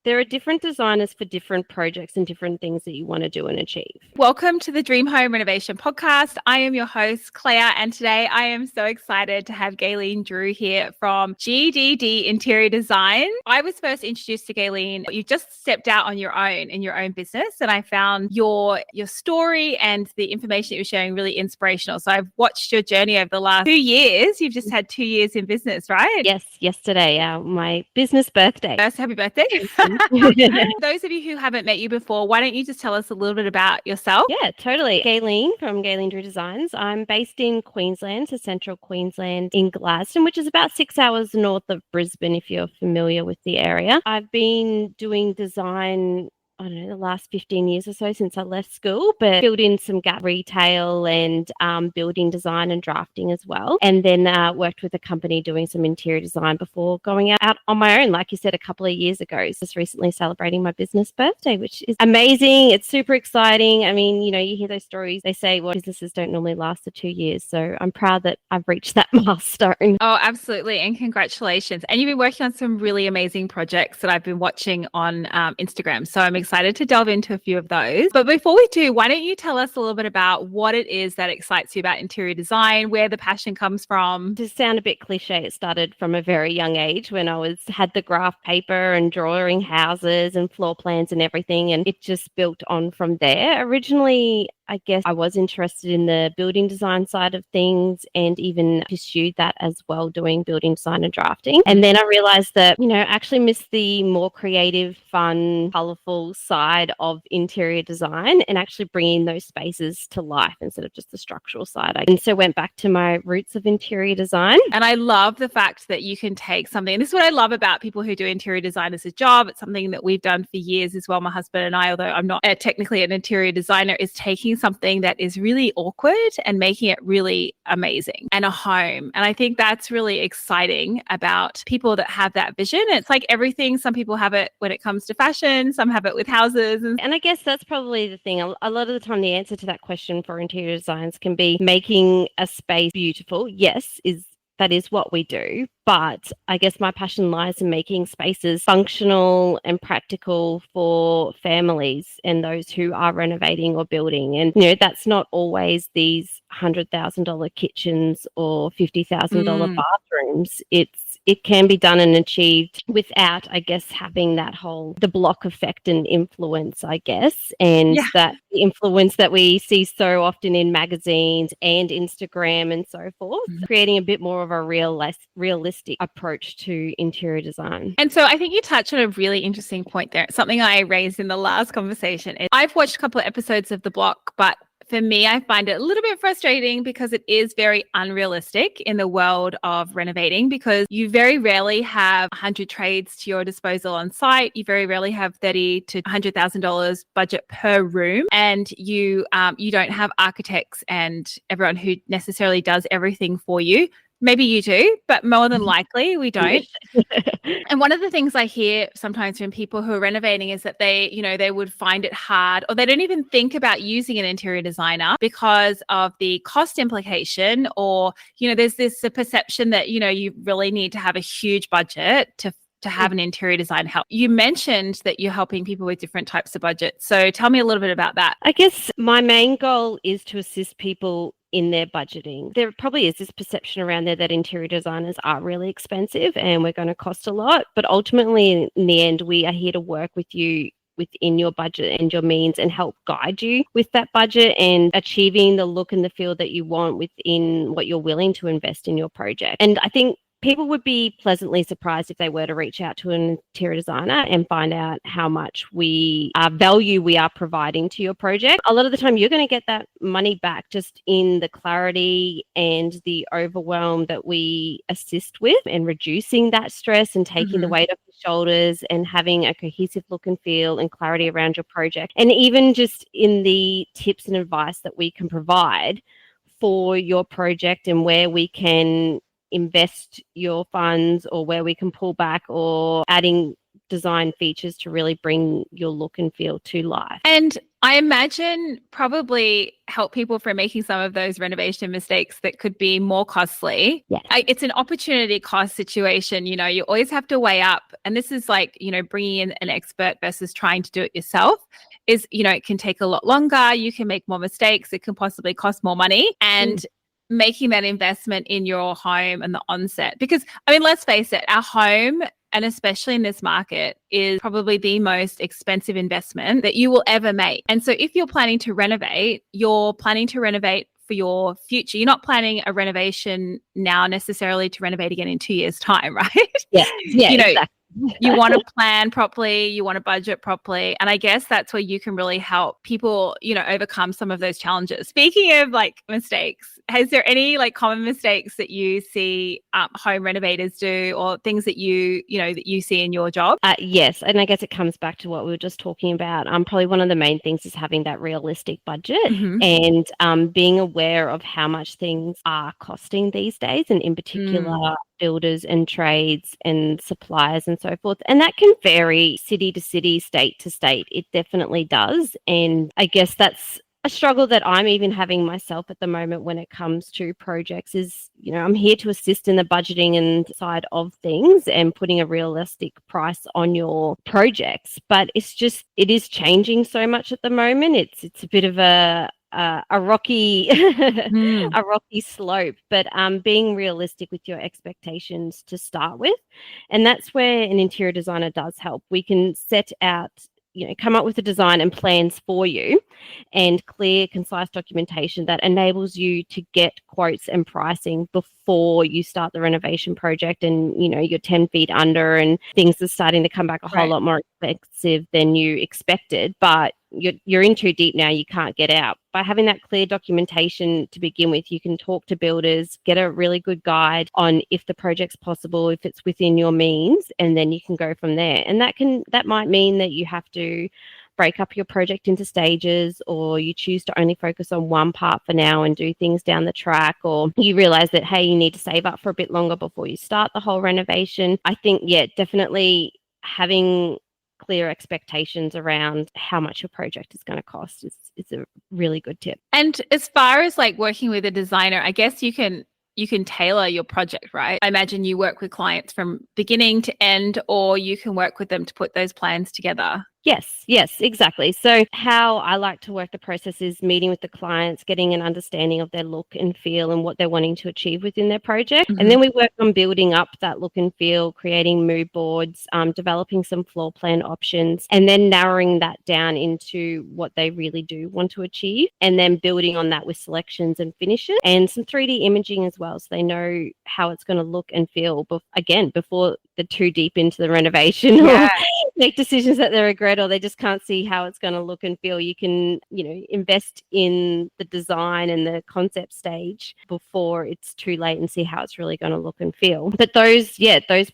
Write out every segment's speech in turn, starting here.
There are different designers for different projects and different things that you want to do and achieve. Welcome to the Dream Home Renovation Podcast. I am your host, Claire, and today I am so excited to have Gaylene Drew here from GDD Interior Design. I was first introduced to Gaylene. You just stepped out on your own in your own business, and I found your story and the information that you're sharing really inspirational. So I've watched your journey over the last 2 years. You've just had 2 years in business, right? Yes, yesterday, my business birthday. First, happy birthday. Those of you who haven't met you before, why don't you just tell us a little bit about yourself? Yeah, totally. Gaylene from Gaylene Drew Designs. I'm based in Queensland, so central Queensland in Gladstone, which is about 6 hours north of Brisbane, if you're familiar with the area. I've been doing design, I don't know, the last 15 years or so since I left school, but filled in some gap retail and building design and drafting as well. And then worked with a company doing some interior design before going out on my own, like you said, a couple of years ago. Just recently celebrating my business birthday, which is amazing. It's super exciting. I mean, you hear those stories. They say, well, businesses don't normally last for 2 years. So I'm proud that I've reached that milestone. Oh, absolutely. And congratulations. And you've been working on some really amazing projects that I've been watching on Instagram. So I'm excited to delve into a few of those. But before we do, why don't you tell us a little bit about what it is that excites you about interior design, where the passion comes from? To sound a bit cliche, it started from a very young age when I had the graph paper and drawing houses and floor plans and everything. And it just built on from there. Originally, I guess I was interested in the building design side of things and even pursued that as well, doing building design and drafting. And then I realized that, I actually miss the more creative, fun, colorful side of interior design and actually bringing those spaces to life instead of just the structural side. And so went back to my roots of interior design. And I love the fact that you can take something, and this is what I love about people who do interior design as a job. It's something that we've done for years as well, my husband and I, although I'm not technically an interior designer, is taking something that is really awkward and making it really amazing and a home. And I think that's really exciting about people that have that vision. It's like everything. Some people have it when it comes to fashion, some have it with houses. And I guess that's probably the thing. A lot of the time, the answer to that question for interior designs can be making a space beautiful. Yes, that is what we do. But I guess my passion lies in making spaces functional and practical for families and those who are renovating or building. And, that's not always these $100,000 kitchens or $50,000 bathrooms. It can be done and achieved without, I guess, having the block effect and influence, I guess, and that influence that we see so often in magazines and Instagram and so forth, creating a bit more of a realistic approach to interior design. And so I think you touched on a really interesting point there. Something I raised in the last conversation is I've watched a couple of episodes of The Block, but for me, I find it a little bit frustrating because it is very unrealistic in the world of renovating, because you very rarely have 100 trades to your disposal on site. You very rarely have $30,000 to $100,000 budget per room, and you don't have architects and everyone who necessarily does everything for you. Maybe you do, but more than likely we don't. And one of the things I hear sometimes from people who are renovating is that they would find it hard, or they don't even think about using an interior designer because of the cost implication, or, there's this perception that, you really need to have a huge budget to have an interior design help. You mentioned that you're helping people with different types of budgets. So tell me a little bit about that. I guess my main goal is to assist people in their budgeting. There probably is this perception around there that interior designers are really expensive and we're going to cost a lot. But ultimately, in the end, we are here to work with you within your budget and your means and help guide you with that budget and achieving the look and the feel that you want within what you're willing to invest in your project. And I think people would be pleasantly surprised if they were to reach out to an interior designer and find out how much value we are providing to your project. A lot of the time, you're going to get that money back just in the clarity and the overwhelm that we assist with, and reducing that stress and taking the weight off the shoulders and having a cohesive look and feel and clarity around your project. And even just in the tips and advice that we can provide for your project and where we can invest your funds or where we can pull back, or adding design features to really bring your look and feel to life. And I imagine probably help people from making some of those renovation mistakes that could be more costly. Yes. It's an opportunity cost situation. You know, you always have to weigh up. And this is like, you know, bringing in an expert versus trying to do it yourself is, you know, it can take a lot longer. You can make more mistakes. It can possibly cost more money. And making that investment in your home and the onset. Because, I mean, let's face it, our home, and especially in this market, is probably the most expensive investment that you will ever make. And so if you're planning to renovate, you're planning to renovate for your future. You're not planning a renovation now necessarily to renovate again in 2 years' time, right? Yeah, you know, exactly. You want to plan properly, you want to budget properly. And I guess that's where you can really help people, you know, overcome some of those challenges. Speaking of like mistakes, is there any like common mistakes that you see home renovators do, or things that you know, that you see in your job? Yes. And I guess it comes back to what we were just talking about. Probably one of the main things is having that realistic budget and being aware of how much things are costing these days, and in particular, builders and trades and suppliers and so forth. And that can vary city to city, state to state. It definitely does. And I guess that's a struggle that I'm even having myself at the moment when it comes to projects is, you know, I'm here to assist in the budgeting and side of things and putting a realistic price on your projects. But it's just, it is changing so much at the moment. It's a bit of a rocky a rocky slope, but being realistic with your expectations to start with. And that's where an interior designer does help. We can set out, you know, come up with a design and plans for you, and clear, concise documentation that enables you to get quotes and pricing before you start the renovation project, and, you know, you're 10 feet under and things are starting to come back a whole lot more expensive than you expected, but you're in too deep now, you can't get out. By having that clear documentation to begin with, you can talk to builders, get a really good guide on if the project's possible, if it's within your means, and then you can go from there. And that might mean that you have to break up your project into stages, or you choose to only focus on one part for now and do things down the track, or you realize that, hey, you need to save up for a bit longer before you start the whole renovation. I think, yeah, definitely having clear expectations around how much your project is going to cost is a really good tip. And as far as like working with a designer, I guess you can tailor your project, right? I imagine you work with clients from beginning to end, or you can work with them to put those plans together. Yes, exactly. So how I like to work the process is meeting with the clients, getting an understanding of their look and feel and what they're wanting to achieve within their project. And then we work on building up that look and feel, creating mood boards, developing some floor plan options, and then narrowing that down into what they really do want to achieve, and then building on that with selections and finishes and some 3D imaging as well, so they know how it's going to look and feel before they're too deep into the renovation or make decisions that they regret, or they just can't see how it's going to look and feel. You can, you know, invest in the design and the concept stage before it's too late and see how it's really going to look and feel. But those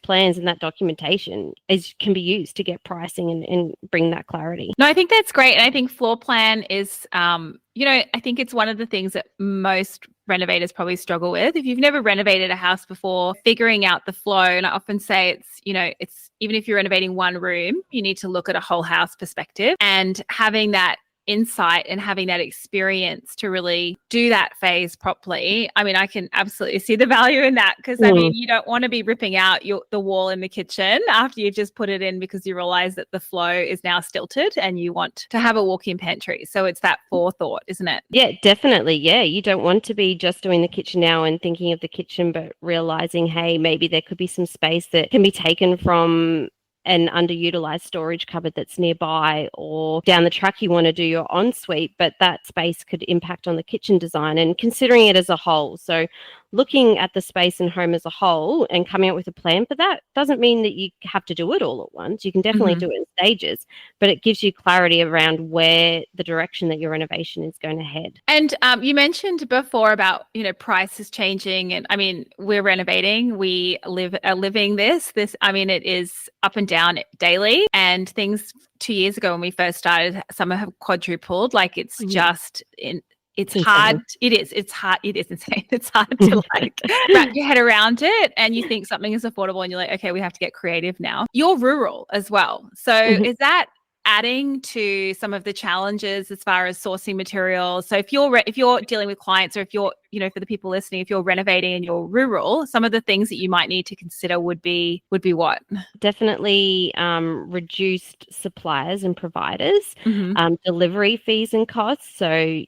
plans and that documentation can be used to get pricing and bring that clarity. No, I think that's great. And I think floor plan is, you know, I think it's one of the things that most renovators probably struggle with. If you've never renovated a house before, figuring out the flow, and I often say it's, you know, it's even if you're renovating one room, you need to look at a whole house perspective, and having that insight and having that experience to really do that phase properly. I mean, I can absolutely see the value in that, because I mean, you don't want to be ripping out the wall in the kitchen after you've just put it in because you realize that the flow is now stilted and you want to have a walk-in pantry. So it's that forethought, isn't it? Yeah, definitely. Yeah, you don't want to be just doing the kitchen now and thinking of the kitchen, but realizing, hey, maybe there could be some space that can be taken from an underutilized storage cupboard that's nearby, or down the track you want to do your ensuite, but that space could impact on the kitchen design, and considering it as a whole. So looking at the space and home as a whole and coming up with a plan for that doesn't mean that you have to do it all at once. You can definitely do it in stages, but it gives you clarity around where the direction that your renovation is going to head. And you mentioned before about, you know, prices changing. And I mean, we're renovating, we are living this, I mean, it is up and down daily, and things 2 years ago when we first started, some have quadrupled. Like it's just it's hard. It is insane. It's hard to like wrap your head around it, and you think something is affordable and you're like, okay, we have to get creative now. You're rural as well. So is that adding to some of the challenges as far as sourcing materials. So if you're dealing with clients, or if you're, for the people listening, if you're renovating and you're rural, some of the things that you might need to consider would be what? Definitely reduced suppliers and providers, delivery fees and costs. So,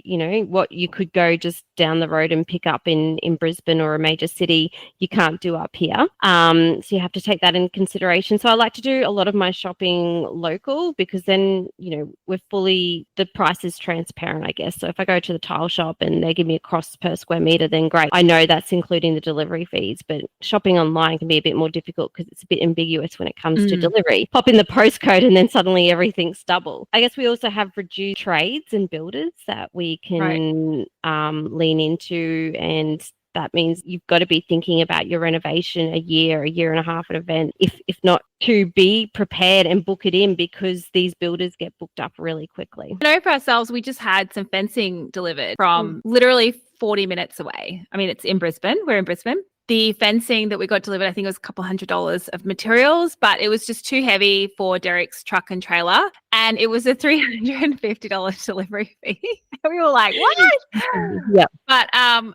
what you could go just down the road and pick up in Brisbane or a major city, you can't do up here. So you have to take that into consideration. So I like to do a lot of my shopping local, because then, the price is transparent, I guess. So if I go to the tile shop and they give me a cost per square meter, then great. I know that's including the delivery fees, but shopping online can be a bit more difficult because it's a bit ambiguous when it comes to delivery. Pop in the postcode and then suddenly everything's double. I guess we also have reduced trades and builders that we can lean into, and that means you've got to be thinking about your renovation a year and a half in advance, if not to be prepared and book it in, because these builders get booked up really quickly. I know for ourselves, we just had some fencing delivered from literally 40 minutes away. I mean, it's in Brisbane. We're in Brisbane. The fencing that we got delivered, I think it was a couple $100 of materials, but it was just too heavy for Derek's truck and trailer. And it was a $350 delivery fee. We were like, what? Yeah.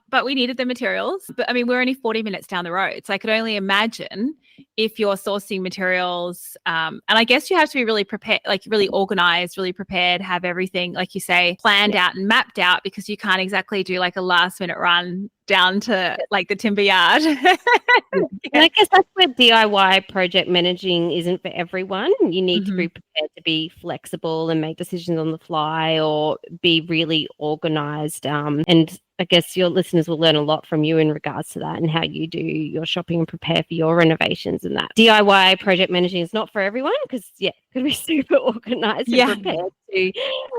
But we needed the materials. But I mean, we're only 40 minutes down the road. So I could only imagine if you're sourcing materials, and I guess you have to be really prepared, like really organized, really prepared, have everything, like you say, planned out and mapped out, because you can't exactly do like a last minute run down to like the timber yard. And I guess that's where DIY project managing isn't for everyone. You need to be prepared to be flexible and make decisions on the fly, or be really organized. And I guess your listeners will learn a lot from you in regards to that and how you do your shopping and prepare for your renovations and that. DIY project managing is not for everyone, because, could be super organized and prepared to,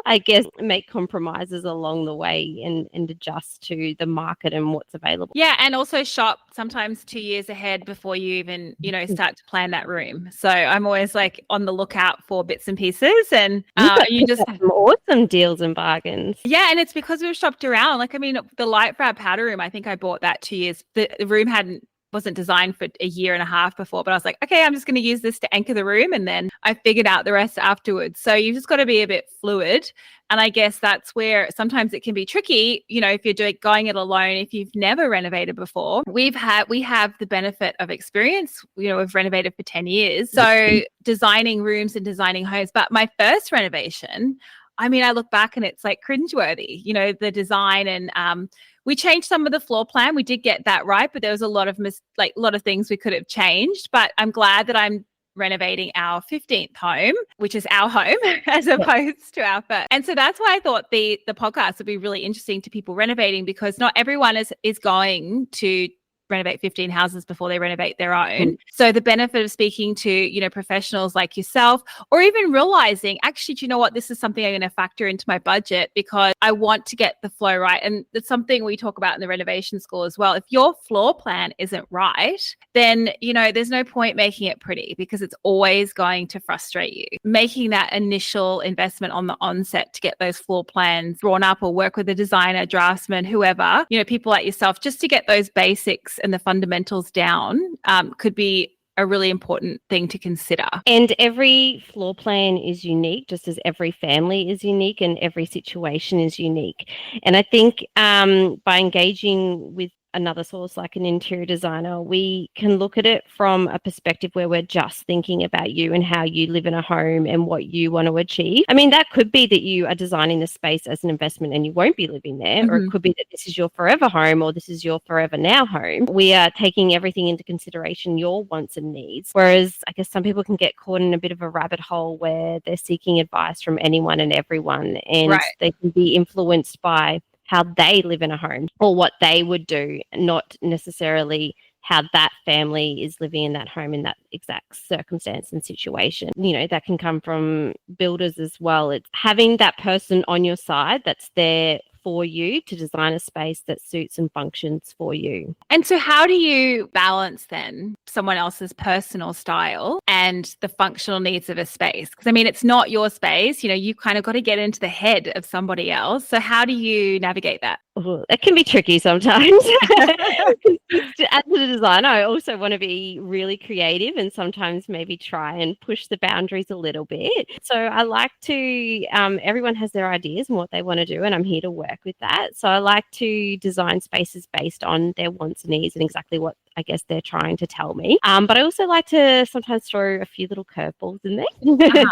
I guess, make compromises along the way and adjust to the market and what's available. Yeah, and also shop sometimes 2 years ahead before you even, start to plan that room. So I'm always like on the lookout for bits and pieces, and you just have some awesome deals and bargains. Yeah, and it's because we've shopped around. Like, I mean, the light for our powder room, I think I bought that 2 years. The room wasn't designed for a year and a half before, but I was like, okay, I'm just going to use this to anchor the room, and then I figured out the rest afterwards. So you've just got to be a bit fluid, and I guess that's where sometimes it can be tricky. If you're going it alone, if you've never renovated before. We have the benefit of experience. We've renovated for 10 years, so designing rooms and designing homes. But my first renovation, I mean, I look back and it's like cringeworthy, the design, and we changed some of the floor plan. We did get that right, but there was a lot of things we could have changed. But I'm glad that I'm renovating our 15th home, which is our home, as opposed to our first. And so that's why I thought the podcast would be really interesting to people renovating, because not everyone is going to renovate 15 houses before they renovate their own. So the benefit of speaking to, professionals like yourself, or even realizing, actually, do you know what? This is something I'm going to factor into my budget because I want to get the flow right. And it's something we talk about in the renovation school as well. If your floor plan isn't right, then, there's no point making it pretty, because it's always going to frustrate you. Making that initial investment on the onset to get those floor plans drawn up, or work with a designer, draftsman, whoever, people like yourself, just to get those basics and the fundamentals down, could be a really important thing to consider. And every floor plan is unique, just as every family is unique and every situation is unique. And I think by engaging with another source like an interior designer, we can look at it from a perspective where we're just thinking about you and how you live in a home and what you want to achieve. I mean, that could be that you are designing the space as an investment and you won't be living there, or it could be that this is your forever home, or this is your forever now home. We are taking everything into consideration, your wants and needs. Whereas I guess some people can get caught in a bit of a rabbit hole where they're seeking advice from anyone and everyone, and they can be influenced by how they live in a home or what they would do, not necessarily how that family is living in that home in that exact circumstance and situation. That can come from builders as well. It's having that person on your side that's there for you to design a space that suits and functions for you. And so how do you balance then someone else's personal style and the functional needs of a space? Because I mean, it's not your space, you kind of got to get into the head of somebody else. So how do you navigate that? It can be tricky sometimes. As a designer, I also want to be really creative and sometimes maybe try and push the boundaries a little bit. So I like to, everyone has their ideas and what they want to do, and I'm here to work with that. So I like to design spaces based on their wants and needs and exactly what I guess they're trying to tell me. But I also like to sometimes throw a few little curveballs in there.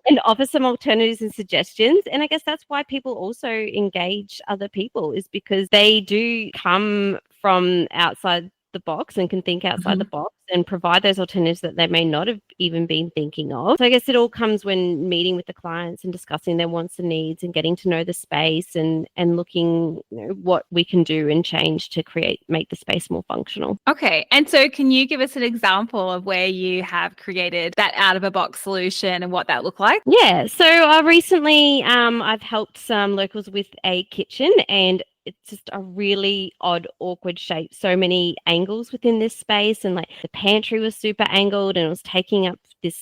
And offer some alternatives and suggestions. And I guess that's why people also engage other people, is because they do come from outside the box and can think outside the box and provide those alternatives that they may not have even been thinking of. So I guess it all comes when meeting with the clients and discussing their wants and needs and getting to know the space and looking, what we can do and change to make the space more functional. Okay. And so can you give us an example of where you have created that out of a box solution and what that looked like? Yeah. So recently I've helped some locals with a kitchen, and it's just a really odd, awkward shape. So many angles within this space, and like the pantry was super angled and it was taking up this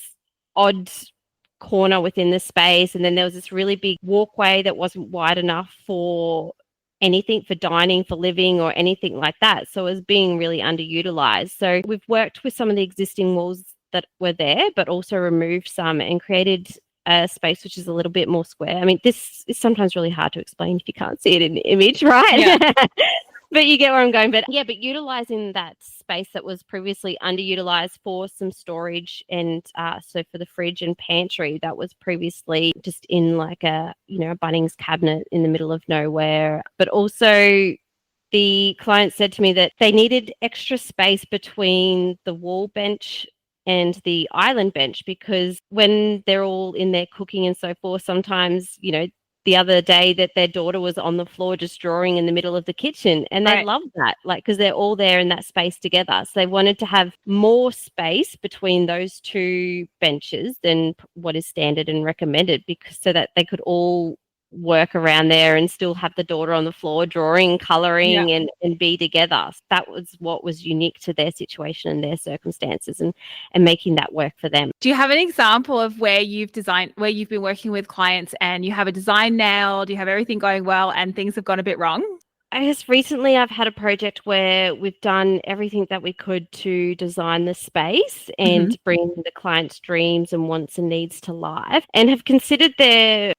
odd corner within the space. And then there was this really big walkway that wasn't wide enough for anything, for dining, for living, or anything like that. So it was being really underutilized. So we've worked with some of the existing walls that were there, but also removed some and created a space which is a little bit more square. I mean, this is sometimes really hard to explain if you can't see it in the image, right? Yeah. But you get where I'm going. But yeah, but utilizing that space that was previously underutilized for some storage, and so for the fridge and pantry that was previously just in like a Bunnings cabinet in the middle of nowhere. But also the client said to me that they needed extra space between the wall bench and the island bench, because when they're all in there cooking and so forth, sometimes, the other day that their daughter was on the floor just drawing in the middle of the kitchen, and they loved that, because they're all there in that space together. So they wanted to have more space between those two benches than what is standard and recommended, because so that they could all work around there and still have the daughter on the floor drawing, colouring, and be together. So that was what was unique to their situation and their circumstances, and making that work for them. Do you have an example of where you've been working with clients and you have a design nailed, you have everything going well and things have gone a bit wrong? I guess recently I've had a project where we've done everything that we could to design the space and bring the client's dreams and wants and needs to life, and have considered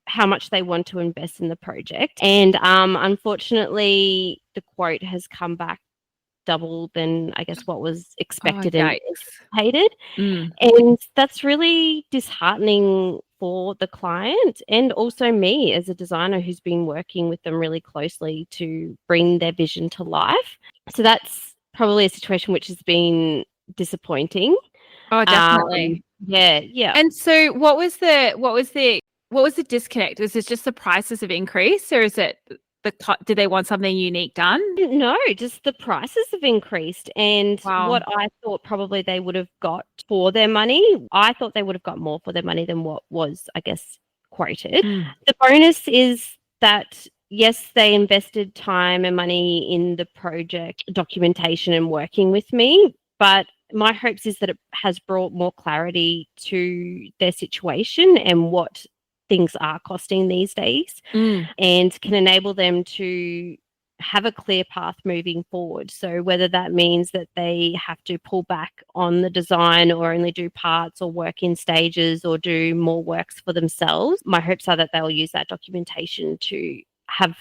how much they want to invest in the project. And unfortunately, the quote has come back double than I guess what was expected and anticipated. And that's really disheartening for the client, and also me as a designer who's been working with them really closely to bring their vision to life. So that's probably a situation which has been disappointing. Oh, definitely. Yeah. And so what was the disconnect? Was it just the prices have increased, or is it did they want something unique done? No, just the prices have increased, and what I thought probably they would have got for their money, I thought they would have got more for their money than what was, I guess, quoted. The bonus is that, yes, they invested time and money in the project documentation and working with me, but my hopes is that it has brought more clarity to their situation and what things are costing these days, and can enable them to have a clear path moving forward. So whether that means that they have to pull back on the design or only do parts or work in stages or do more works for themselves, my hopes are that they'll use that documentation to have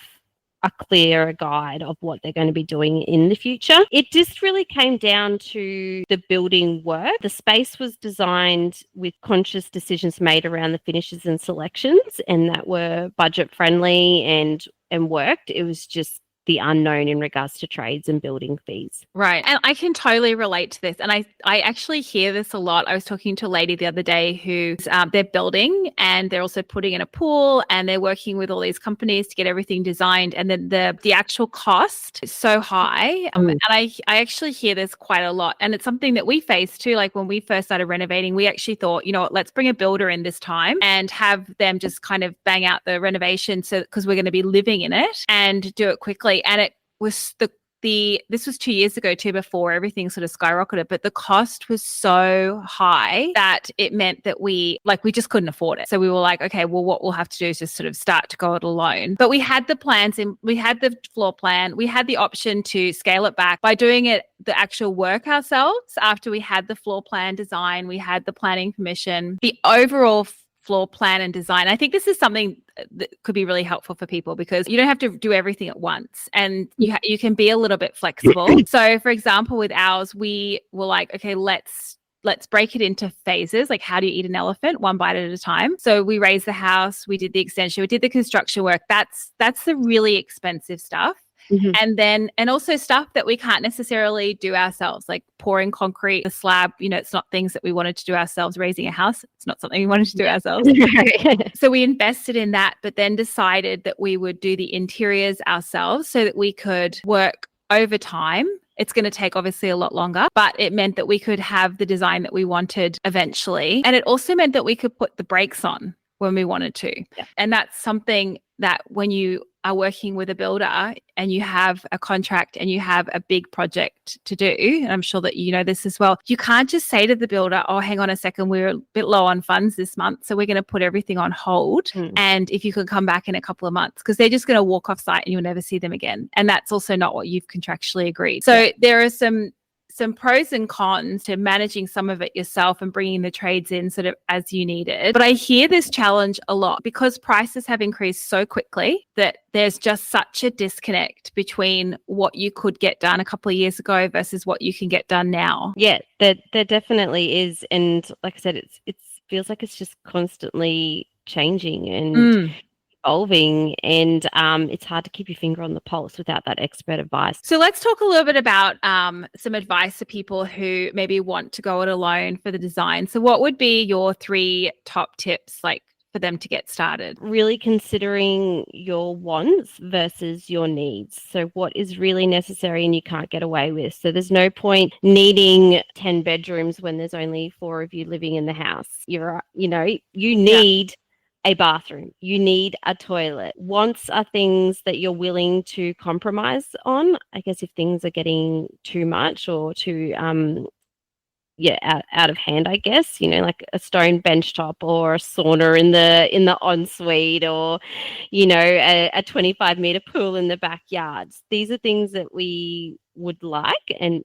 a clearer guide of what they're going to be doing in the future. It just really came down to the building work. The space was designed with conscious decisions made around the finishes and selections, and that were budget friendly and worked. It was just the unknown in regards to trades and building fees. Right. And I can totally relate to this. And I actually hear this a lot. I was talking to a lady the other day who's they're building, and they're also putting in a pool, and they're working with all these companies to get everything designed. And then the actual cost is so high. And I actually hear this quite a lot. And it's something that we face too. Like when we first started renovating, we actually thought, let's bring a builder in this time and have them just kind of bang out the renovation, because we're going to be living in it, and do it quickly. And it was the this was 2 years ago too, before everything sort of skyrocketed, but the cost was so high that it meant that we just couldn't afford it. So we were like, okay, well, what we'll have to do is just sort of start to go it alone. But we had the plans and we had the floor plan. We had the option to scale it back by doing the actual work ourselves. After we had the floor plan design, we had the planning permission, the overall floor plan and design. I think this is something that could be really helpful for people because you don't have to do everything at once and you can be a little bit flexible. So for example, with ours, we were like, okay, let's break it into phases. Like, how do you eat an elephant? One bite at a time. So we raised the house, we did the extension, we did the construction work. That's the really expensive stuff. Mm-hmm. And also stuff that we can't necessarily do ourselves, like pouring concrete, the slab, it's not things that we wanted to do ourselves. Raising a house, it's not something we wanted to do ourselves. So we invested in that, but then decided that we would do the interiors ourselves so that we could work over time. It's going to take obviously a lot longer, but it meant that we could have the design that we wanted eventually. And it also meant that we could put the brakes on when we wanted to. Yeah. And that's something that when you are working with a builder and you have a contract and you have a big project to do, and I'm sure that you know this as well, you can't just say to the builder, oh, hang on a second, we're a bit low on funds this month, so we're going to put everything on hold. And if you could come back in a couple of months, because they're just going to walk off site and you'll never see them again. And that's also not what you've contractually agreed. So there are some pros and cons to managing some of it yourself and bringing the trades in sort of as you need it. But I hear this challenge a lot because prices have increased so quickly that there's just such a disconnect between what you could get done a couple of years ago versus what you can get done now. Yeah, there definitely is. And like I said, it feels like it's just constantly changing and evolving, and it's hard to keep your finger on the pulse without that expert advice. So let's talk a little bit about some advice for people who maybe want to go it alone for the design. So what would be your 3 top tips, like, for them to get started? Really considering your wants versus your needs. So what is really necessary and you can't get away with. So there's no point needing 10 bedrooms when there's only 4 of you living in the house. You need a bathroom, you need a toilet. Wants are things that you're willing to compromise on. I guess if things are getting too much or too out of hand, I guess, like a stone bench top or a sauna in the ensuite, or a 25-meter pool in the backyard. These are things that we would like and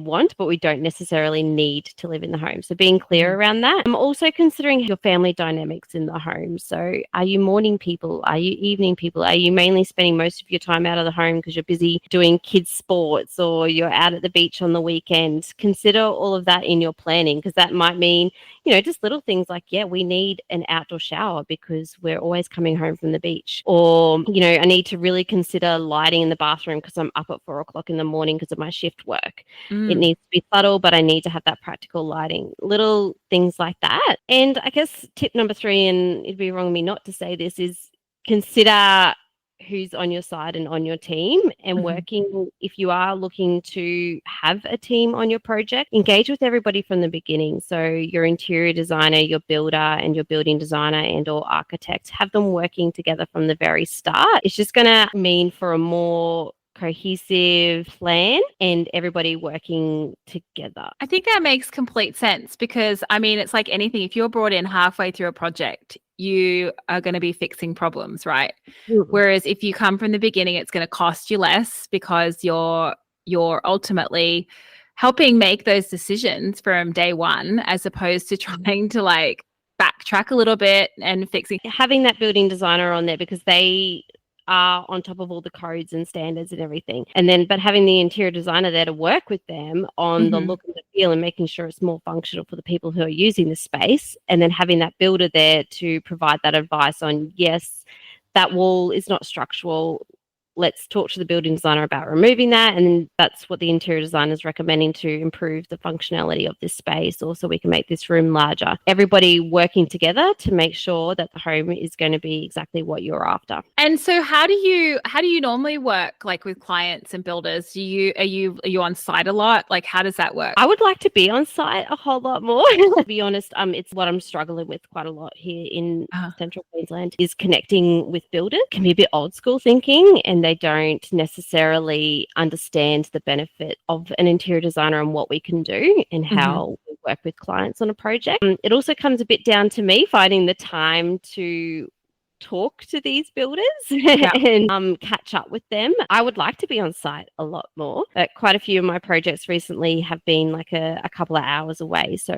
want, but we don't necessarily need to live in the home. So being clear around that. I'm also considering your family dynamics in the home. So are you morning people? Are you evening people? Are you mainly spending most of your time out of the home because you're busy doing kids' sports or you're out at the beach on the weekend? Consider all of that in your planning, because that might mean, just little things like, we need an outdoor shower because we're always coming home from the beach. Or, I need to really consider lighting in the bathroom because I'm up at 4:00 in the morning because of my shift work. It needs to be subtle, but I need to have that practical lighting. Little things like that. And I guess tip number 3, and it'd be wrong of me not to say this, is consider who's on your side and on your team, and working, if you are looking to have a team on your project, engage with everybody from the beginning. So your interior designer, your builder and your building designer and or architect, have them working together from the very start. It's just going to mean for a more cohesive plan and everybody working together. I think that makes complete sense because, it's like anything. If you're brought in halfway through a project, you are going to be fixing problems, right? Whereas if you come from the beginning, it's going to cost you less because you're ultimately helping make those decisions from day one, as opposed to trying to backtrack a little bit and fixing. Having that building designer on there because they are on top of all the codes and standards and everything. But having the interior designer there to work with them on the look and the feel and making sure it's more functional for the people who are using the space. And then having that builder there to provide that advice on, yes, that wall is not structural. Let's talk to the building designer about removing that. And that's what the interior designer is recommending to improve the functionality of this space. Also, we can make this room larger. Everybody working together to make sure that the home is going to be exactly what you're after. And so how do you normally work with clients and builders? Are you on site a lot? How does that work? I would like to be on site a whole lot more. To be honest, it's what I'm struggling with quite a lot here in central Queensland, is connecting with builders. Can be a bit old school thinking, and they don't necessarily understand the benefit of an interior designer and what we can do and how we work with clients on a project. It also comes a bit down to me finding the time to talk to these builders and catch up with them. I would like to be on site a lot more. Quite a few of my projects recently have been like a couple of hours away. So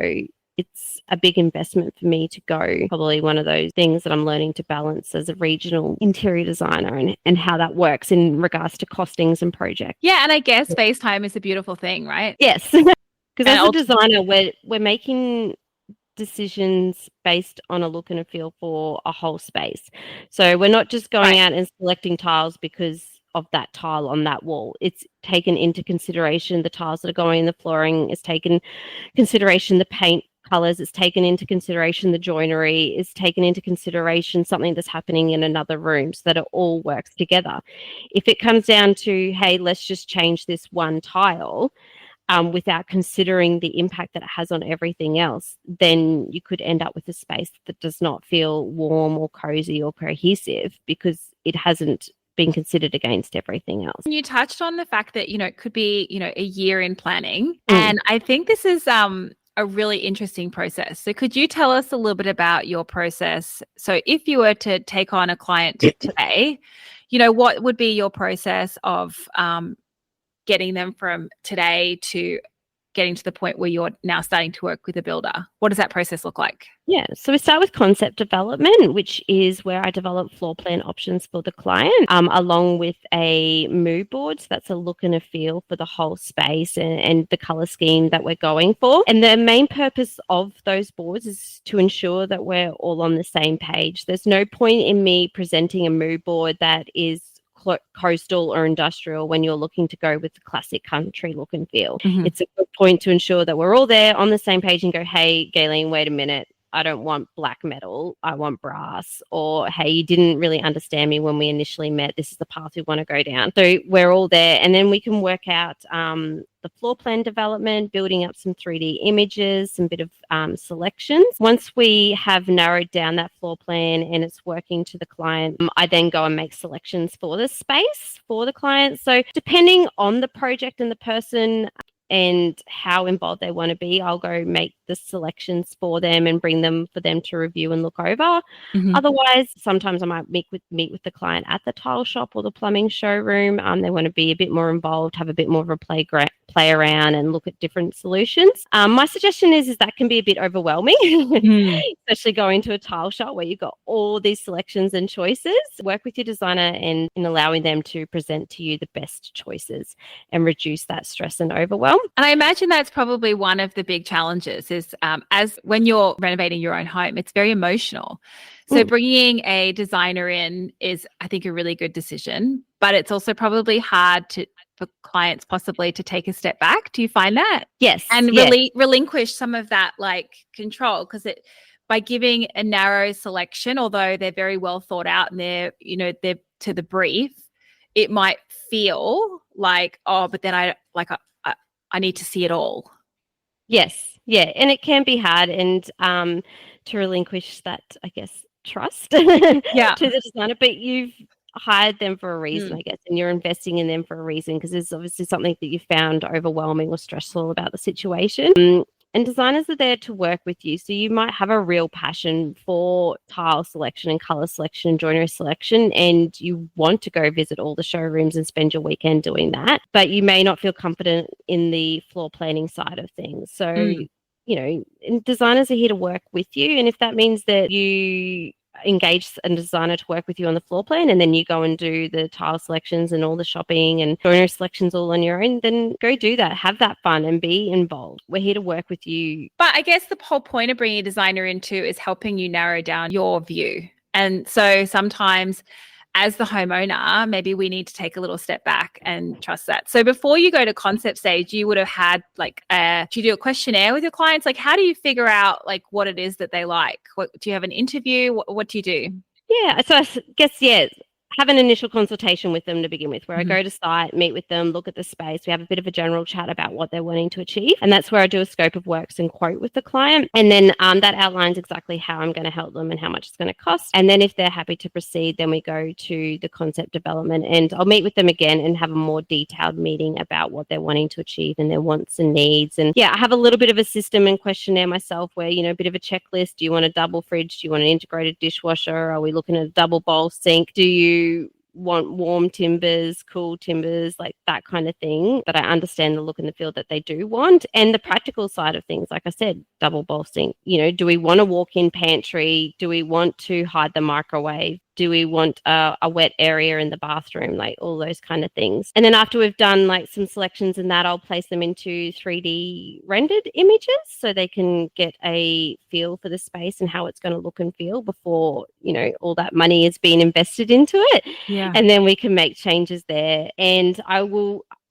it's a big investment for me to go. Probably one of those things that I'm learning to balance as a regional interior designer and how that works in regards to costings and projects. Yeah, and I guess FaceTime is a beautiful thing, right? Yes. Because as a designer, we're making decisions based on a look and a feel for a whole space. So we're not just going out and selecting tiles because of that tile on that wall. It's taken into consideration the tiles that are going in the flooring, it's taken consideration the paint colors, it's taken into consideration the joinery, it's taken into consideration something that's happening in another room, so that it all works together. If it comes down to, hey, let's just change this one tile, without considering the impact that it has on everything else, then you could end up with a space that does not feel warm or cozy or cohesive because it hasn't been considered against everything else. You touched on the fact that, it could be, a year in planning. And I think this is a really interesting process. So could you tell us a little bit about your process? So if you were to take on a client today, what would be your process of getting them from today to getting to the point where you're now starting to work with a builder? What does that process look like? Yeah, so we start with concept development, which is where I develop floor plan options for the client, along with a mood board. So that's a look and a feel for the whole space and the color scheme that we're going for. And the main purpose of those boards is to ensure that we're all on the same page. There's no point in me presenting a mood board that is coastal or industrial when you're looking to go with the classic country look and feel. It's a good point to ensure that we're all there on the same page and go, hey, Gaylene, wait a minute. I don't want black metal. I want brass. Or, hey, you didn't really understand me when we initially met. This is the path we want to go down. So we're all there. And then we can work out the floor plan development, building up some 3D images, some bit of selections. Once we have narrowed down that floor plan and it's working to the client, I then go and make selections for the space for the client. So depending on the project and the person and how involved they want to be, I'll go make the selections for them and bring them for them to review and look over. Otherwise, sometimes I might meet with the client at the tile shop or the plumbing showroom. They want to be a bit more involved, have a bit more of a play around and look at different solutions. My suggestion is that can be a bit overwhelming, especially going to a tile shop where you've got all these selections and choices. Work with your designer and in allowing them to present to you the best choices and reduce that stress and overwhelm. And I imagine that's probably one of the big challenges is as when you're renovating your own home, it's very emotional. So bringing a designer in is, I think, a really good decision, but it's also probably hard for clients possibly to take a step back. Do you find that? Yes. And relinquish some of that control, because by giving a narrow selection, although they're very well thought out and they're to the brief, it might feel like, oh, but then I need to see it all. Yes. Yeah. And it can be hard and to relinquish that, I guess, trust to the designer, but you've hired them for a reason, I guess, and you're investing in them for a reason because there's obviously something that you found overwhelming or stressful about the situation. And designers are there to work with you. So you might have a real passion for tile selection and color selection and joinery selection, and you want to go visit all the showrooms and spend your weekend doing that, but you may not feel confident in the floor planning side of things. So, designers are here to work with you. And if that means that you engage a designer to work with you on the floor plan and then you go and do the tile selections and all the shopping and joinery selections all on your own, then go do that. Have that fun and be involved. We're here to work with you. But I guess the whole point of bringing a designer into is helping you narrow down your view. And so sometimes as the homeowner, maybe we need to take a little step back and trust that. So before you go to concept stage, you would have had do you do a questionnaire with your clients? How do you figure out what it is that they like? Do you have an interview? What do you do? Yeah, so I guess, have an initial consultation with them to begin with, where I go to site, meet with them, look at the space. We have a bit of a general chat about what they're wanting to achieve. And that's where I do a scope of works and quote with the client. And then that outlines exactly how I'm going to help them and how much it's going to cost. And then if they're happy to proceed, then we go to the concept development, and I'll meet with them again and have a more detailed meeting about what they're wanting to achieve and their wants and needs. And I have a little bit of a system and questionnaire myself where, a bit of a checklist. Do you want a double fridge? Do you want an integrated dishwasher? Are we looking at a double bowl sink? Do you want warm timbers, cool timbers, like that kind of thing, that I understand the look and the feel that they do want. And the practical side of things, like I said, double bowl sink, do we want a walk-in pantry? Do we want to hide the microwave? Do we want a wet area in the bathroom? Like all those kind of things. And then after we've done like some selections in that, I'll place them into 3D rendered images so they can get a feel for the space and how it's going to look and feel before, all that money is being invested into it. Yeah. And then we can make changes there. And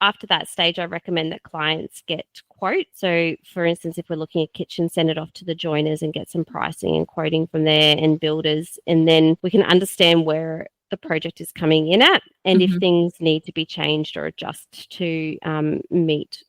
after that stage, I recommend that clients get quotes. So for instance, if we're looking at kitchen, send it off to the joiners and get some pricing and quoting from there and builders. And then we can understand where the project is coming in at and if things need to be changed or adjust to meet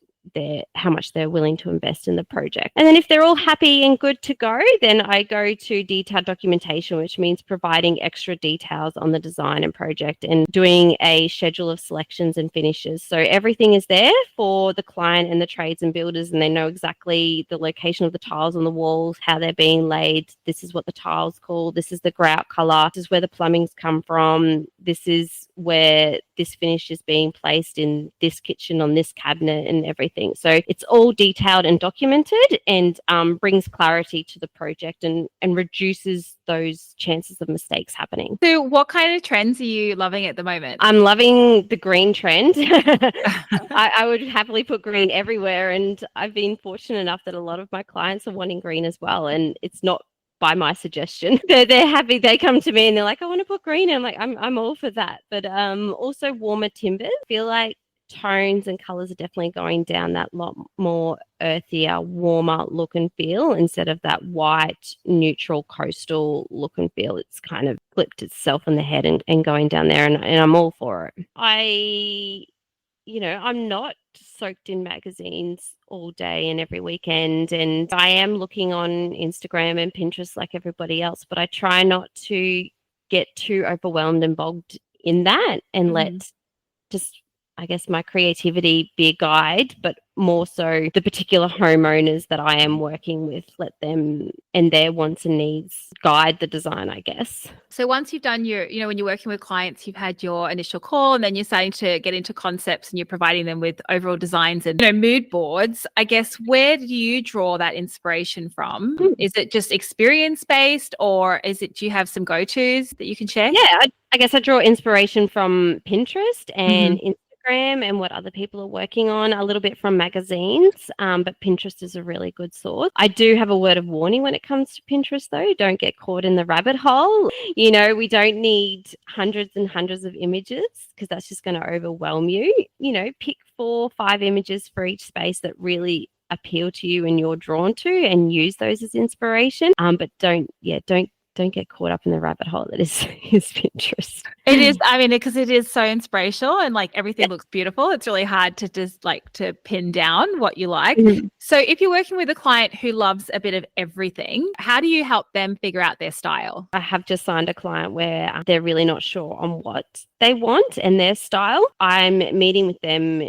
how much they're willing to invest in the project. And then if they're all happy and good to go, then I go to detailed documentation, which means providing extra details on the design and project and doing a schedule of selections and finishes. So everything is there for the client and the trades and builders, and they know exactly the location of the tiles on the walls, how they're being laid. This is what the tile's called. This is the grout color. This is where the plumbing's come from. This is where this finish is being placed in this kitchen on this cabinet and everything. So it's all detailed and documented and brings clarity to the project and reduces those chances of mistakes happening. So what kind of trends are you loving at the moment? I'm loving the green trend. I would happily put green everywhere, and I've been fortunate enough that a lot of my clients are wanting green as well, and it's not by my suggestion. They're happy. They come to me and they're like, I want to put green. And I'm like, I'm all for that. But also warmer timbers. I feel like tones and colors are definitely going down that lot more earthier, warmer look and feel instead of that white, neutral, coastal look and feel. It's kind of flipped itself on the head and going down there, and I'm all for it. I'm not soaked in magazines all day and every weekend, and I am looking on Instagram and Pinterest like everybody else, but I try not to get too overwhelmed and bogged in that and let just, I guess, my creativity be a guide, but more so the particular homeowners that I am working with, let them and their wants and needs guide the design, I guess. So once you've done your, when you're working with clients, you've had your initial call and then you're starting to get into concepts and you're providing them with overall designs and, mood boards. I guess, where do you draw that inspiration from? Is it just experience-based, or do you have some go-tos that you can share? Yeah, I guess I draw inspiration from Pinterest and Instagram and what other people are working on, a little bit from magazines, but Pinterest is a really good source. I do have a word of warning when it comes to Pinterest, though. Don't get caught in the rabbit hole. We don't need hundreds and hundreds of images because that's just going to overwhelm you. Pick 4 or 5 images for each space that really appeal to you and you're drawn to, and use those as inspiration. But don't get caught up in the rabbit hole that is Pinterest. It is, because it is so inspirational and like everything looks beautiful. It's really hard to just to pin down what you like. So if you're working with a client who loves a bit of everything, how do you help them figure out their style? I have just signed a client where they're really not sure on what they want and their style. I'm meeting with them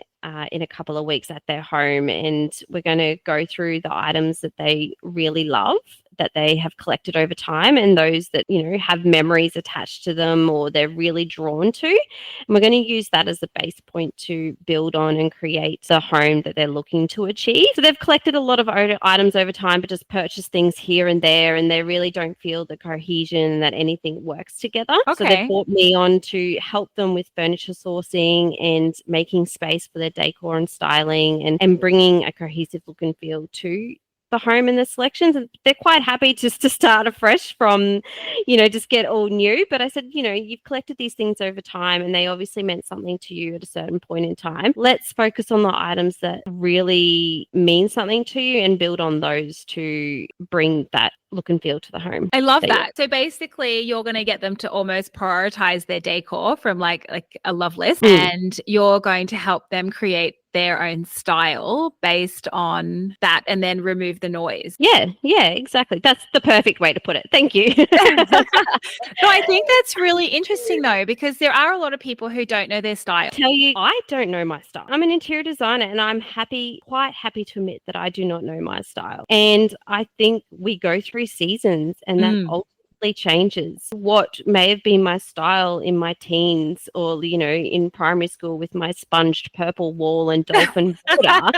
in a couple of weeks at their home, and we're going to go through the items that they really love, that they have collected over time, and those that, have memories attached to them or they're really drawn to. And we're going to use that as a base point to build on and create the home that they're looking to achieve. So they've collected a lot of items over time, but just purchased things here and there, and they really don't feel the cohesion that anything works together. Okay. So they've brought me on to help them with furniture sourcing and making space for their decor and styling, and bringing a cohesive look and feel to the home and the selections. They're quite happy just to start afresh from, just get all new. But I said, you've collected these things over time and they obviously meant something to you at a certain point in time. Let's focus on the items that really mean something to you and build on those to bring that look and feel to the home. I love that. So basically you're going to get them to almost prioritize their decor from like a love list, and you're going to help them create their own style based on that and then remove the noise. Yeah, exactly. That's the perfect way to put it. Thank you. No, I think that's really interesting though, because there are a lot of people who don't know their style. Tell you, I don't know my style. I'm an interior designer and I'm quite happy to admit that I do not know my style. And I think we go through seasons and that ultimately changes. What may have been my style in my teens or, in primary school with my sponged purple wall and dolphin border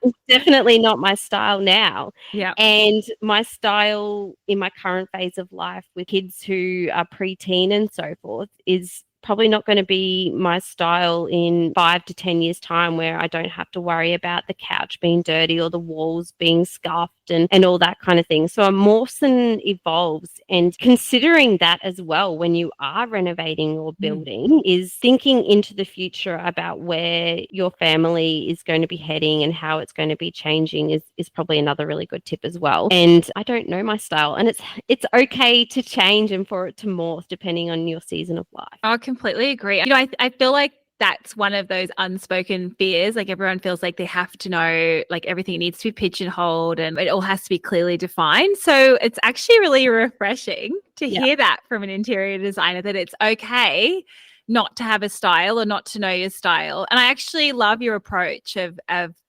is definitely not my style now. Yeah. And my style in my current phase of life with kids who are preteen and so forth is probably not going to be my style in 5 to 10 years time, where I don't have to worry about the couch being dirty or the walls being scuffed and all that kind of thing. So a Mawson evolves, and considering that as well when you are renovating or building is thinking into the future about where your family is going to be heading and how it's going to be changing is probably another really good tip as well. And I don't know my style, and it's okay to change and for it to morph depending on your season of life. I completely agree. I feel like that's one of those unspoken fears. Like everyone feels like they have to know, like everything needs to be pigeonholed and it all has to be clearly defined. So it's actually really refreshing to hear that from an interior designer, that it's okay not to have a style or not to know your style. And I actually love your approach of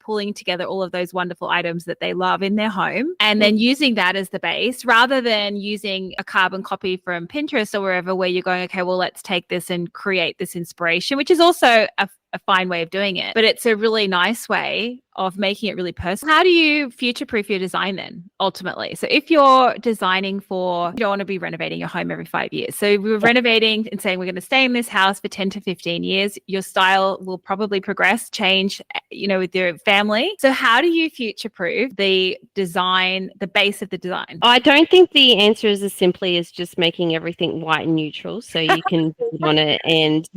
pulling together all of those wonderful items that they love in their home and then using that as the base rather than using a carbon copy from Pinterest or wherever, where you're going, okay, well, let's take this and create this inspiration, which is also a fine way of doing it. But it's a really nice way of making it really personal. How do you future-proof your design then, ultimately? So if you're designing you don't want to be renovating your home every 5 years. So we're renovating and saying we're going to stay in this house for 10 to 15 years. Your style will probably progress, change, with your family. So how do you future-proof the design, the base of the design? I don't think the answer is as simply as just making everything white and neutral so you can build on it and,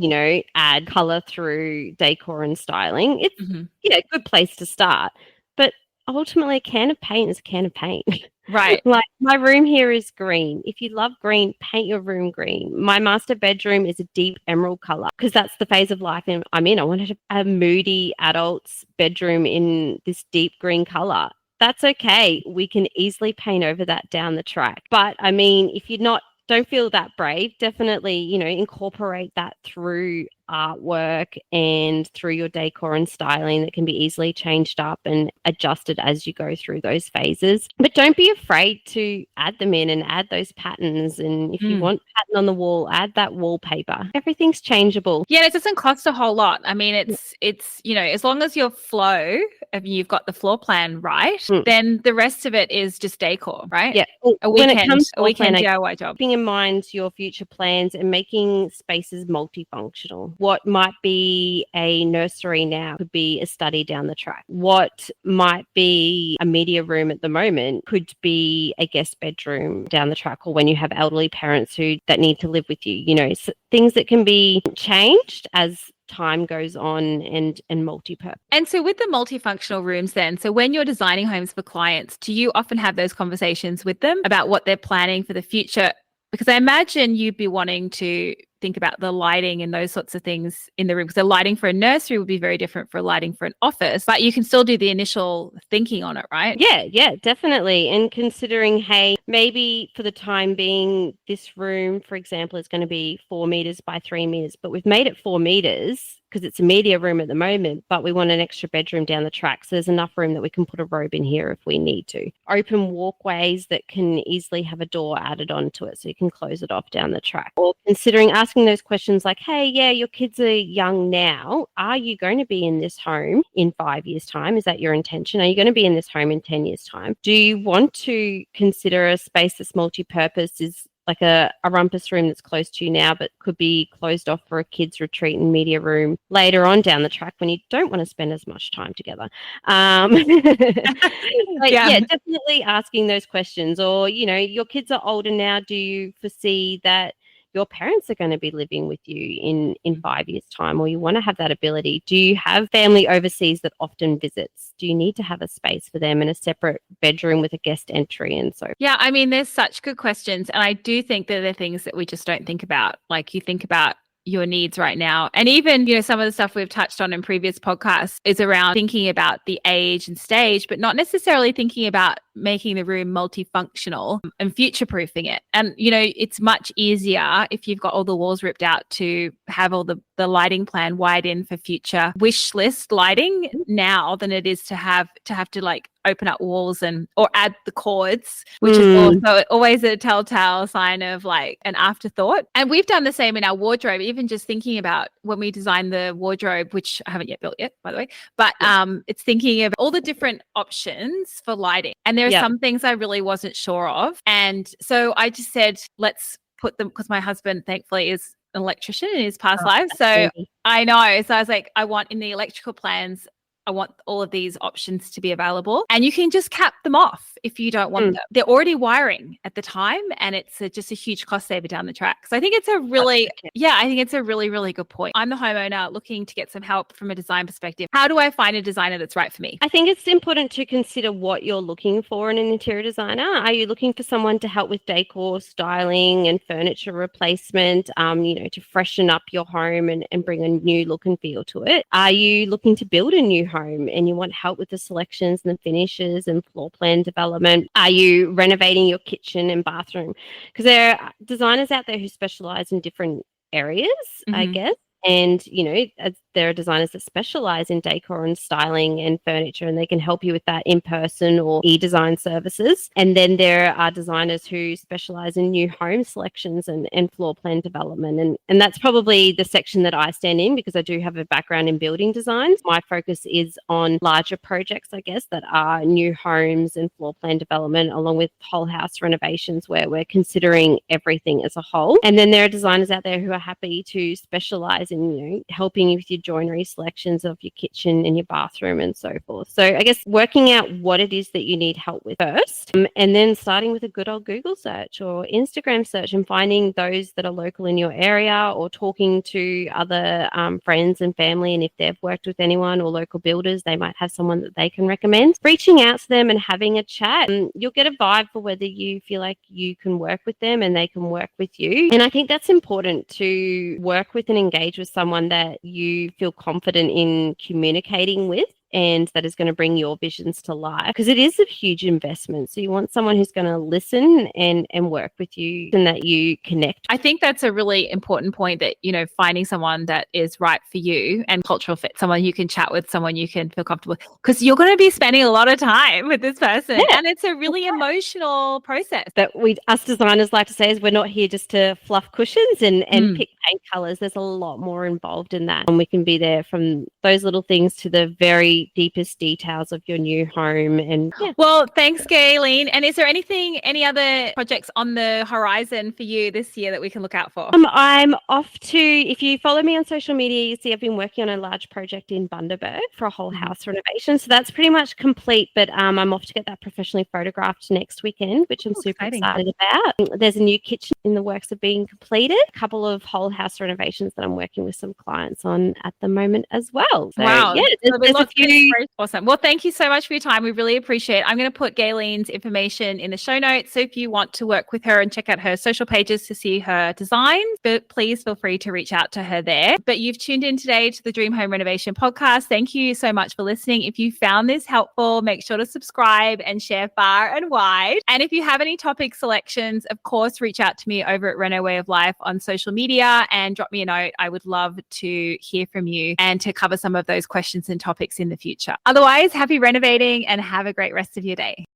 add color through decor and styling. It's a good place to start. But ultimately, a can of paint is a can of paint. Right. Like my room here is green. If you love green, paint your room green. My master bedroom is a deep emerald color because that's the phase of life I'm in. I wanted a moody adult's bedroom in this deep green color. That's okay. We can easily paint over that down the track. But I mean, if you're don't feel that brave, definitely, incorporate that through artwork and through your decor and styling that can be easily changed up and adjusted as you go through those phases. But don't be afraid to add them in and add those patterns. And if you want pattern on the wall, add that wallpaper. Everything's changeable. Yeah, it doesn't cost a whole lot. I mean, it's as long as your flow, if you've got the floor plan right, then the rest of it is just decor, right? Yeah. A weekend DIY job. Keeping in mind your future plans and making spaces multifunctional. What might be a nursery now could be a study down the track. What might be a media room at the moment could be a guest bedroom down the track, or when you have elderly parents that need to live with you. So things that can be changed as time goes on and multi-purpose. And so with the multifunctional rooms then, so when you're designing homes for clients, do you often have those conversations with them about what they're planning for the future? Because I imagine you'd be wanting to think about the lighting and those sorts of things in the room, because the lighting for a nursery would be very different for lighting for an office, but you can still do the initial thinking on it, right? Yeah, definitely. And considering, hey, maybe for the time being, this room, for example, is going to be 4 meters by 3 meters, but we've made it 4 meters because it's a media room at the moment, but we want an extra bedroom down the track. So there's enough room that we can put a robe in here if we need to. Open walkways that can easily have a door added onto it so you can close it off down the track. Or considering asking those questions like, hey, yeah, your kids are young now. Are you going to be in this home in 5 years' time? Is that your intention? Are you going to be in this home in 10 years' time? Do you want to consider a space that's multi-purpose, is like a rumpus room that's close to you now, but could be closed off for a kids retreat and media room later on down the track when you don't want to spend as much time together? Definitely asking those questions. Or, your kids are older now. Do you foresee that, your parents are going to be living with you in 5 years' time, or you want to have that ability. Do you have family overseas that often visits? Do you need to have a space for them and a separate bedroom with a guest entry and so? Yeah, I mean, there's such good questions. And I do think that they're things that we just don't think about. Like you think about your needs right now. And even, some of the stuff we've touched on in previous podcasts is around thinking about the age and stage, but not necessarily thinking about making the room multifunctional and future-proofing it. And, it's much easier if you've got all the walls ripped out to have all the lighting plan wired in for future wish list lighting now than it is to have to like open up walls or add the cords, which is also always a telltale sign of like an afterthought. And we've done the same in our wardrobe, even just thinking about when we designed the wardrobe, which I haven't yet built yet, by the way, but it's thinking of all the different options for lighting. And there are some things I really wasn't sure of. And so I just said, let's put them, because my husband thankfully is an electrician in his past life. So I know. So I was like, I want in the electrical plans, I want all of these options to be available, and you can just cap them off if you don't want them. They're already wiring at the time, and it's just a huge cost saver down the track. So I think it's a really, really good point. I'm the homeowner looking to get some help from a design perspective. How do I find a designer that's right for me? I think it's important to consider what you're looking for in an interior designer. Are you looking for someone to help with decor, styling, and furniture replacement, to freshen up your home and bring a new look and feel to it? Are you looking to build a new home and you want help with the selections and the finishes and floor plan development? Are you renovating your kitchen and bathroom? Because there are designers out there who specialize in different areas, I guess. And, there are designers that specialize in decor and styling and furniture, and they can help you with that in person or e-design services. And then there are designers who specialize in new home selections and floor plan development. And that's probably the section that I stand in, because I do have a background in building designs. My focus is on larger projects, I guess, that are new homes and floor plan development, along with whole house renovations, where we're considering everything as a whole. And then there are designers out there who are happy to specialize in, helping you with your joinery selections of your kitchen and your bathroom and so forth. So I guess working out what it is that you need help with first, and then starting with a good old Google search or Instagram search and finding those that are local in your area, or talking to other friends and family. And if they've worked with anyone or local builders, they might have someone that they can recommend. Reaching out to them and having a chat, you'll get a vibe for whether you feel like you can work with them and they can work with you. And I think that's important, to work with and engage with someone that you feel confident in communicating with, and that is going to bring your visions to life, because it is a huge investment. So you want someone who's going to listen and work with you, and that you connect. I think that's a really important point, that, finding someone that is right for you and cultural fit, someone you can chat with, someone you can feel comfortable with, because you're going to be spending a lot of time with this person. And it's a really emotional process. That us designers like to say is, we're not here just to fluff cushions and pick paint colors. There's a lot more involved in that. And we can be there from those little things to the very deepest details of your new home. And well, thanks, Gaylene. And is there any other projects on the horizon for you this year that we can look out for? I'm off to, if you follow me on social media, you see I've been working on a large project in Bundaberg for a whole house renovation. So that's pretty much complete, but I'm off to get that professionally photographed next weekend, which I'm super excited about. There's a new kitchen in the works of being completed, a couple of whole house renovations that I'm working with some clients on at the moment as well. So, wow. There's a few. Awesome. Well, thank you so much for your time. We really appreciate it. I'm going to put Gaylene's information in the show notes. So if you want to work with her and check out her social pages to see her designs, but please feel free to reach out to her there. But you've tuned in today to the Dream Home Renovation Podcast. Thank you so much for listening. If you found this helpful, make sure to subscribe and share far and wide. And if you have any topic selections, of course, reach out to me over at Reno Way of Life on social media and drop me a note. I would love to hear from you and to cover some of those questions and topics in the future. Otherwise, happy renovating and have a great rest of your day.